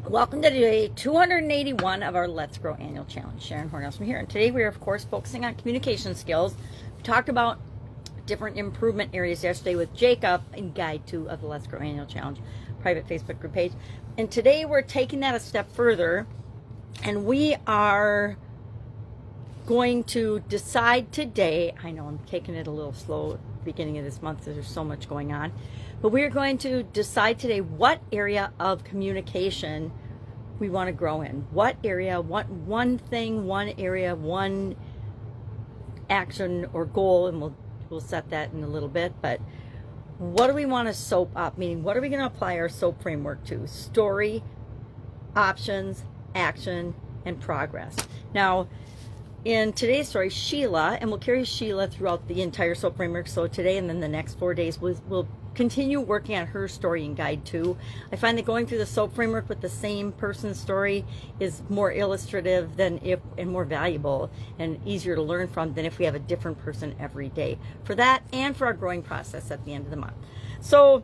Welcome to day 281 of our Let's Grow annual challenge. Sharon Horne-Ellstrom here, and today we are of course focusing on communication skills. We talked about different improvement areas yesterday with Jacob in guide 2 of the Let's Grow annual challenge private Facebook group page, and today we're taking that a step further, and we are going to decide today. I know I'm taking it a little slow at the beginning of this month because there's so much going on, but we're going to decide today what area of communication we want to grow in. What area, what one thing, one area, one action or goal, and we'll set that in a little bit, but what do we want to soap up? Meaning, what are we going to apply our SOAP framework to? Story, options, action, and progress. Now, in today's story, Sheila, and we'll carry Sheila throughout the entire SOAP framework, so today and then the next 4 days, we'll continue working on her story in guide 2. I find that going through the SOAP framework with the same person's story is more illustrative and more valuable and easier to learn from than if we have a different person every day. For that and for our growing process at the end of the month. So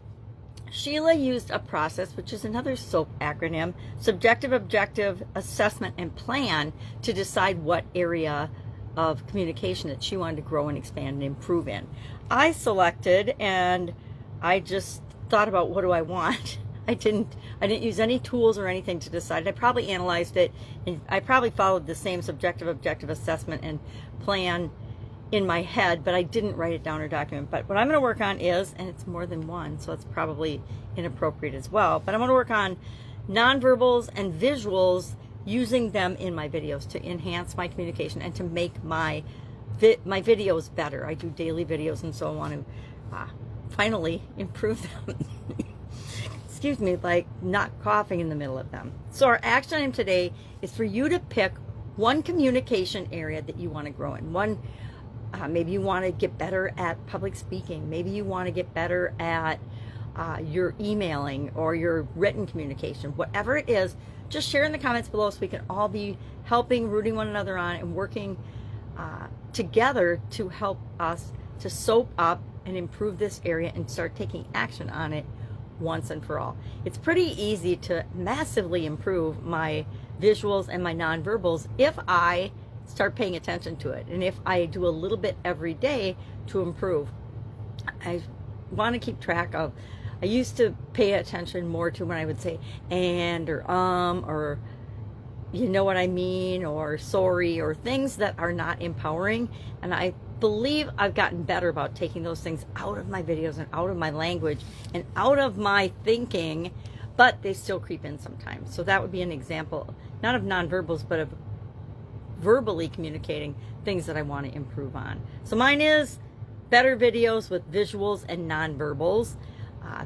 Sheila used a process, which is another SOAP acronym, subjective, objective, assessment, and plan, to decide what area of communication that she wanted to grow and expand and improve in. I selected, and I just thought about, what do I want? I didn't use any tools or anything to decide. I probably analyzed it, and I probably followed the same subjective, objective, assessment, and plan in my head, but I didn't write it down or document. But what I'm going to work on is, and it's more than one, so it's probably inappropriate as well, but I'm going to work on nonverbals and visuals, using them in my videos to enhance my communication and to make my videos better. I do daily videos, and so I want to finally improve them. Excuse me, like not coughing in the middle of them. So our action item today is for you to pick one communication area that you want to grow in. Maybe you want to get better at public speaking. Maybe you want to get better at your emailing or your written communication. Whatever it is, just share in the comments below so we can all be helping, rooting one another on, and working together to help us to soap up and improve this area and start taking action on it once and for all. It's pretty easy to massively improve my visuals and my nonverbals if I start paying attention to it, and if I do a little bit every day to improve. I want to keep track of, I used to pay attention more to when I would say and or you know what I mean, or sorry, or things that are not empowering, and I believe I've gotten better about taking those things out of my videos and out of my language and out of my thinking, but they still creep in sometimes. So that would be an example, not of nonverbals, but of verbally communicating things that I want to improve on. So mine is better videos with visuals and nonverbals.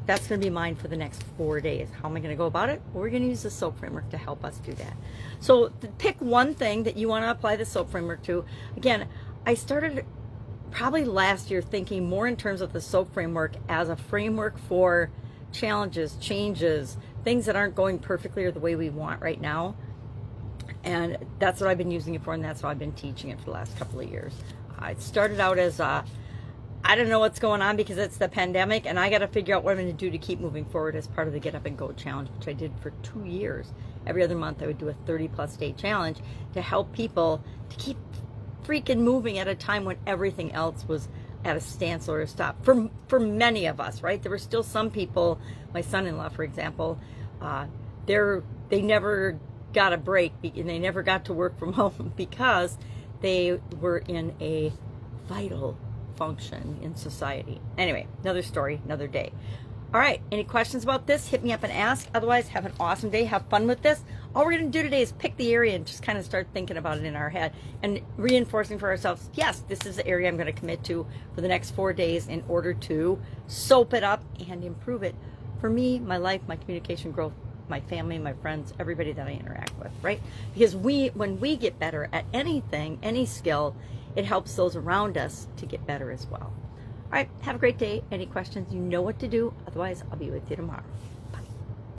That's going to be mine for the next 4 days. How am I going to go about it? Well, we're going to use the SOAP framework to help us do that. So pick one thing that you want to apply the SOAP framework to. Again, I started probably last year thinking more in terms of the SOAP framework as a framework for challenges, changes, things that aren't going perfectly or the way we want right now. And that's what I've been using it for, and that's how I've been teaching it for the last couple of years. It started out as I don't know what's going on because it's the pandemic, and I got to figure out what I'm going to do to keep moving forward as part of the Get Up and Go challenge, which I did for 2 years. Every other month I would do a 30-plus day challenge to help people to keep freaking moving at a time when everything else was at a standstill or a stop. For many of us, right? There were still some people, my son-in-law, for example, they never got a break, and they never got to work from home because they were in a vital function in society. Anyway, another story, another day. All right, any questions about this? Hit me up and ask. Otherwise, have an awesome day. Have fun with this. All we're going to do today is pick the area and just kind of start thinking about it in our head and reinforcing for ourselves, yes, this is the area I'm going to commit to for the next 4 days in order to soap it up and improve it for me, my life, my communication growth, my family, my friends, everybody that I interact with, right? Because when we get better at anything, any skill, it helps those around us to get better as well. All right, have a great day. Any questions, you know what to do. Otherwise, I'll be with you tomorrow.